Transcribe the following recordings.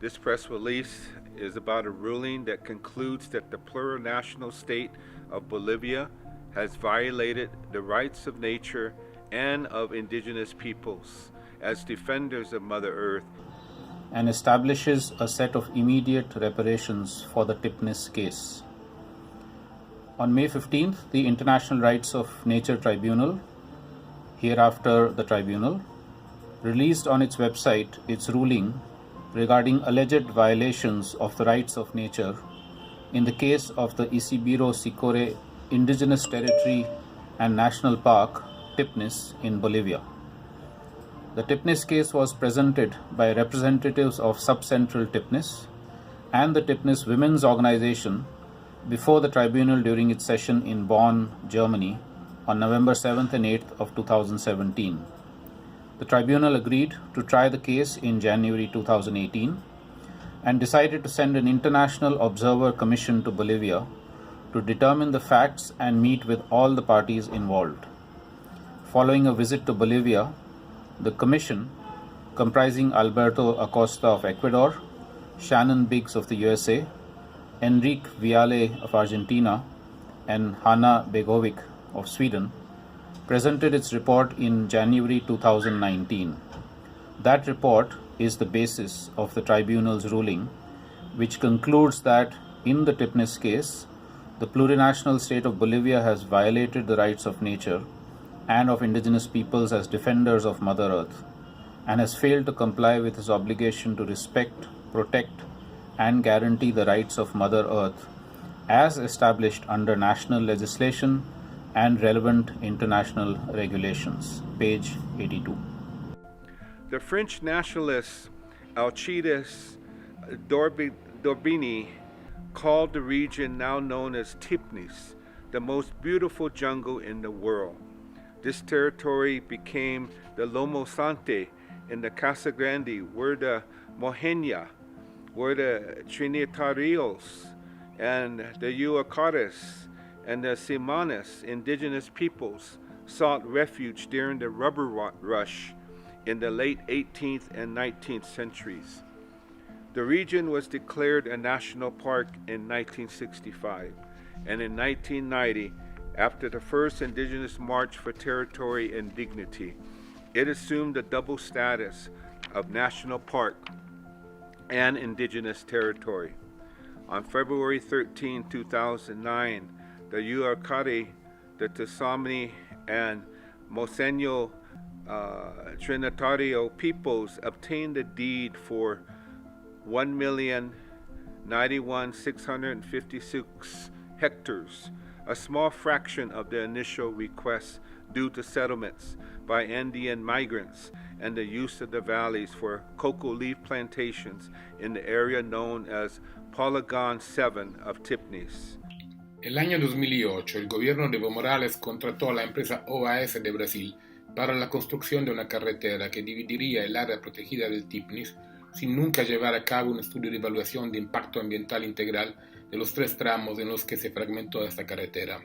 This press release is about a ruling that concludes that the plurinational state of Bolivia has violated the rights of nature and of indigenous peoples as defenders of Mother Earth, and establishes a set of immediate reparations for the TIPNIS case. On May 15th, the International Rights of Nature Tribunal, hereafter the Tribunal, released on its website its ruling regarding alleged violations of the rights of nature in the case of the Isidro Sicore Indigenous Territory and National Park, TIPNIS, in Bolivia. The TIPNIS case was presented by representatives of Subcentral TIPNIS and the TIPNIS Women's Organization before the tribunal during its session in Bonn, Germany, on November 7th and 8th of 2017. The tribunal agreed to try the case in January 2018 and decided to send an international observer commission to Bolivia to determine the facts and meet with all the parties involved. Following a visit to Bolivia, the commission, comprising Alberto Acosta of Ecuador, Shannon Biggs of the USA, Enrique Viale of Argentina, and Hanna Begovic of Sweden, presented its report in January 2019. That report is the basis of the tribunal's ruling, which concludes that in the TIPNIS case, the plurinational state of Bolivia has violated the rights of nature and of indigenous peoples as defenders of Mother Earth, and has failed to comply with its obligation to respect, protect, and guarantee the rights of Mother Earth as established under national legislation and relevant international regulations. Page 82. The French nationalist Alcides d'Orbigny called the region now known as TIPNIS the most beautiful jungle in the world. This territory became the Lomo Sante in the Casa Grande, where the Mojeña, where the Trinitarios and the Yuacares and the Simanes indigenous peoples sought refuge during the rubber rush in the late 18th and 19th centuries. The region was declared a national park in 1965, and in 1990, after the first indigenous march for territory and dignity, it assumed the double status of national park and indigenous territory. On February 13, 2009, the Yucari, the Tsamani, and Moseño Trinitario peoples obtained a deed for 1,091,656 hectares, a small fraction of the initial request due to settlements by Andean migrants and the use of the valleys for cocoa leaf plantations in the area known as Polygon 7 of TIPNIS. En el año 2008, el gobierno de Evo Morales contrató a la empresa OAS de Brasil para la construcción de una carretera que dividiría el área protegida del TIPNIS sin nunca llevar a cabo un estudio de evaluación de impacto ambiental integral de los 3 tramos en los que se fragmentó esta carretera.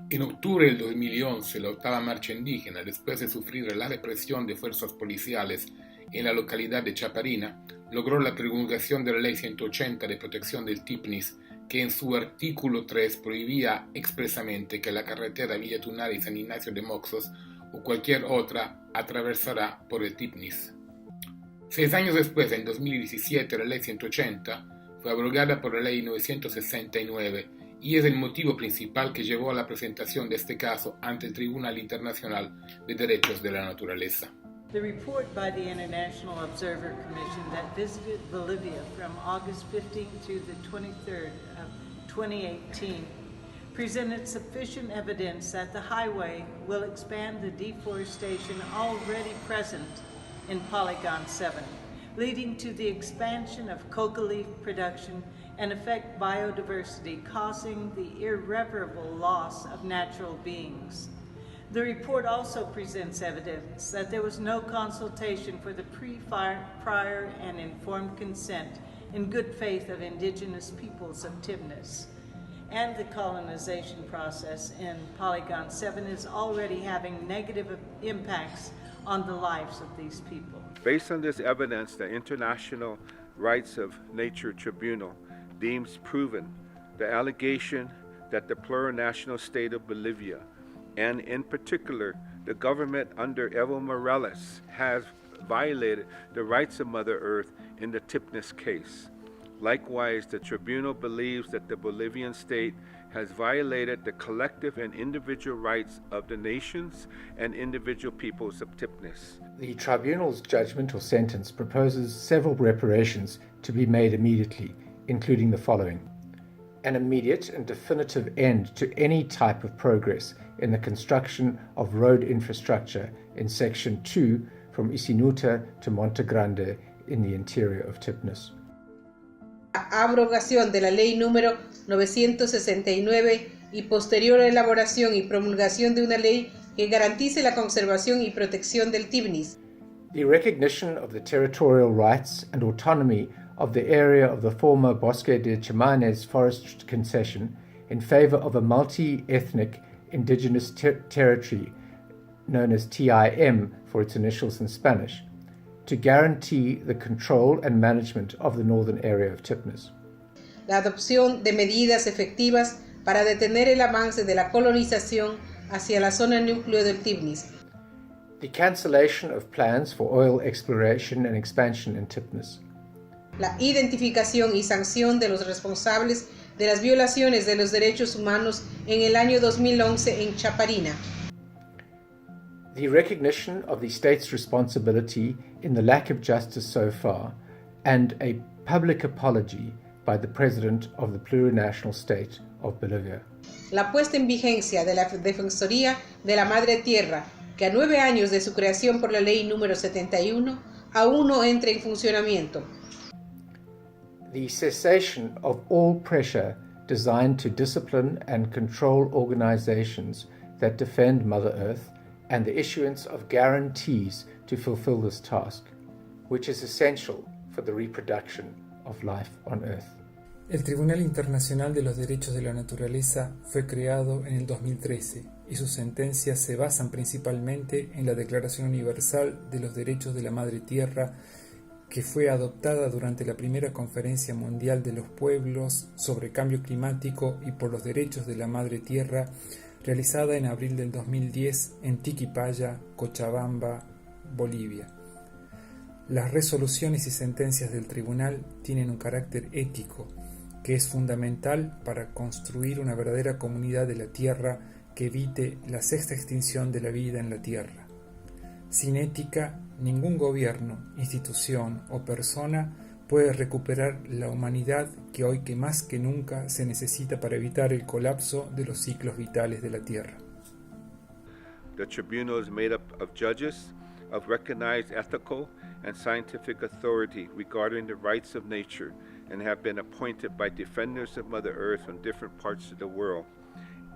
En octubre del 2011, la octava marcha indígena, después de sufrir la represión de fuerzas policiales en la localidad de Chaparina, logró la promulgación de la Ley 180 de protección del TIPNIS, que en su artículo 3 prohibía expresamente que la carretera Villa Tunari y San Ignacio de Moxos o cualquier otra atravesará por el TIPNIS. 6 años después, en 2017, la Ley 180 fue abrogada por la Ley 969 y es el motivo principal que llevó a la presentación de este caso ante el Tribunal Internacional de Derechos de la Naturaleza. The report by the International Observer Commission that visited Bolivia from August 15th to the 23rd of 2018 presented sufficient evidence that the highway will expand the deforestation already present in Polygon 7, leading to the expansion of coca leaf production and affect biodiversity, causing the irreparable loss of natural beings. The report also presents evidence that there was no consultation for the prior and informed consent in good faith of indigenous peoples of TIPNIS. And the colonization process in Polygon 7 is already having negative impacts on the lives of these people. Based on this evidence, the International Rights of Nature Tribunal deems proven the allegation that the plurinational state of Bolivia, and in particular the government under Evo Morales, has violated the rights of Mother Earth in the TIPNIS case. Likewise, the tribunal believes that the Bolivian state has violated the collective and individual rights of the nations and individual peoples of TIPNIS. The tribunal's judgment or sentence proposes several reparations to be made immediately, including the following: an immediate and definitive end to any type of progress in the construction of road infrastructure in Section 2 from Isinuta to Monte Grande in the interior of TIPNIS. Abrogación de la Ley número 969 y posterior elaboración y promulgación de una ley que garantice la conservación y protección del TIPNIS. The recognition of the territorial rights and autonomy of the area of the former Bosque de Chamanes forest concession in favor of a multi-ethnic indigenous territory known as TIM for its initials in Spanish, to guarantee the control and management of the northern area of TIPNIS. La adopción de medidas efectivas para detener el avance de la colonización hacia la zona núcleo del TIPNIS. The cancellation of plans for oil exploration and expansion in TIPNIS. La identificación y sanción de los responsables de las violaciones de los derechos humanos en el año 2011 en Chaparina. The recognition of the state's responsibility in the lack of justice so far, and a public apology by the President of the plurinational state of Bolivia. La puesta en vigencia de la Defensoría de la Madre Tierra, que a 9 años de su creación por la Ley número 71, aún no entra en funcionamiento. The cessation of all pressure designed to discipline and control organizations that defend Mother Earth, and the issuance of guarantees to fulfill this task, which is essential for the reproduction of life on Earth. El Tribunal Internacional de los Derechos de la Naturaleza fue creado en el 2013 y sus sentencias se basan principalmente en la Declaración Universal de los Derechos de la Madre Tierra, que fue adoptada durante la primera Conferencia Mundial de los Pueblos sobre Cambio Climático y por los Derechos de la Madre Tierra, realizada en abril del 2010 en Tiquipaya, Cochabamba, Bolivia. Las resoluciones y sentencias del tribunal tienen un carácter ético, que es fundamental para construir una verdadera comunidad de la Tierra que evite la sexta extinción de la vida en la Tierra. Sin ética, ningún gobierno, institución o persona puede recuperar la humanidad que hoy que más que nunca se necesita para evitar el colapso de los ciclos vitales de la Tierra. The tribunal is made up of judges of recognized ethical and scientific authority regarding the rights of nature and have been appointed by defenders of Mother Earth from different parts of the world.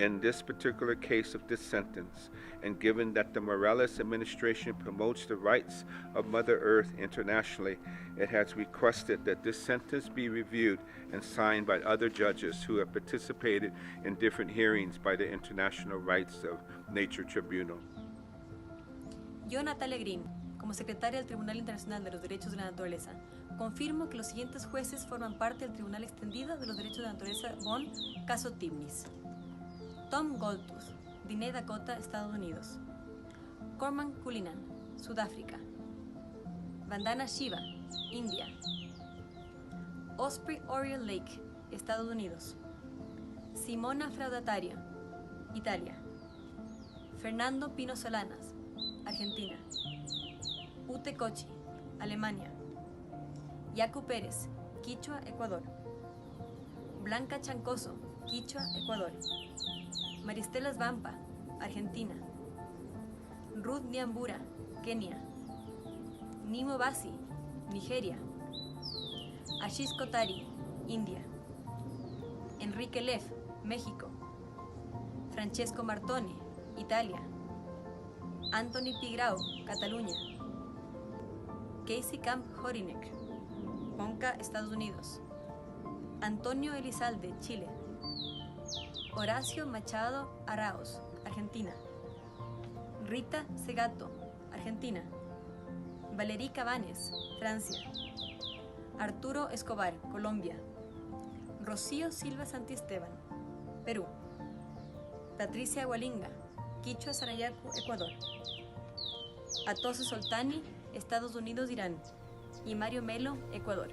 In this particular case of this sentence, and given that the Morales administration promotes the rights of Mother Earth internationally, it has requested that this sentence be reviewed and signed by other judges who have participated in different hearings by the International Rights of Nature Tribunal. Yo, Natalia Green, como secretaria del Tribunal Internacional de los Derechos de la Naturaleza, confirmo que los siguientes jueces forman parte del Tribunal Extendido de los Derechos de la Naturaleza Bonn, Caso TIPNIS. Tom Goldtooth, Diné, Dakota, Estados Unidos. Corman Cullinan, Sudáfrica. Vandana Shiva, India. Osprey Oriole Lake, Estados Unidos. Simona Fraudatario, Italia. Fernando Pino Solanas, Argentina. Ute Kochi, Alemania. Yacu Pérez, Quichua, Ecuador. Blanca Chancoso, Quichua, Ecuador. Maristela Svampa, Argentina. Ruth Nyambura, Kenia. Nimo Basi, Nigeria. Ashish Kotari, India. Enrique Leff, México. Francesco Martone, Italia. Anthony Pigrao, Cataluña. Casey Camp Horinek, Ponca, Estados Unidos. Antonio Elizalde, Chile. Horacio Machado Araos, Argentina. Rita Segato, Argentina. Valerie Cabanes, Francia. Arturo Escobar, Colombia. Rocío Silva Santiesteban, Perú. Patricia Hualinga, Quichua Sarayaku, Ecuador. Atose Soltani, Estados Unidos, Irán. Y Mario Melo, Ecuador.